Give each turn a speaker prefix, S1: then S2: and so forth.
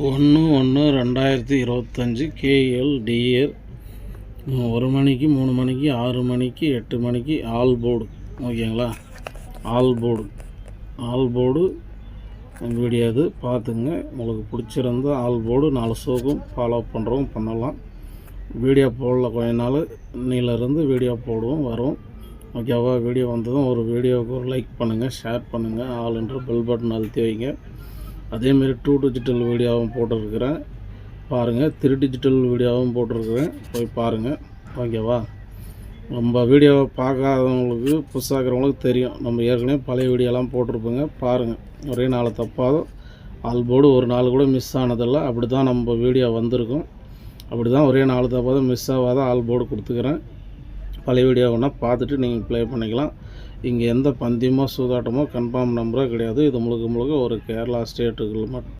S1: 1/1/2025 KL டிஏர் 1 மணிக்கு 3 மணிக்கு 6 மணிக்கு 8 மணிக்கு ஆல் போர்டு. ஓகேங்களா? ஆல் போர்டு வீடியோ அது பார்த்துங்க. உங்களுக்கு பிடிச்சிருந்தா ஆல் போர்டு 4 ஷோக்கும் ஃபாலோ பண்ணுறோம் பண்ணலாம். வீடியோ போடல கொஞ்ச நாள் இன்னிலேருந்து வீடியோ போடுவோம் வரும். ஓகேவா? வீடியோ வந்ததும் ஒரு வீடியோவுக்கு ஒரு லைக் பண்ணுங்கள், ஷேர் பண்ணுங்கள், ஆல் என்ற பெல் பட்டன் அழுத்தி வைங்க. அதேமாரி 2 டிஜிட்டல் வீடியோவும் போட்டிருக்கிறேன் பாருங்கள். 3 டிஜிட்டல் வீடியோவும் போட்டிருக்கிறேன், போய் பாருங்கள். ஓகேவா? நம்ம வீடியோவை பார்க்காதவங்களுக்கு புதுசாகிறவங்களுக்கு தெரியும். நம்ம ஏற்கனவே பழைய வீடியோலாம் போட்டிருப்போங்க, பாருங்கள். ஒரே நாள் தப்பாத ஆல் போர்டு ஒரு நாள் கூட மிஸ் ஆனதில்லை. அப்படி தான் நம்ம வீடியோ வந்திருக்கும். அப்படி தான் ஒரே நாள் தப்பாத மிஸ் ஆகாத ஆல் போர்டு கொடுத்துக்கிறேன். பழைய வீடியோ வேணால் பார்த்துட்டு நீங்கள் ப்ளே பண்ணிக்கலாம். இங்கே எந்த பந்தயமோ சூதாட்டமோ கன்ஃபார்ம் நம்பரோ கிடையாது. இது முழுக்க ஒரு கேரளா ஸ்டேட்டுகள் மட்டும்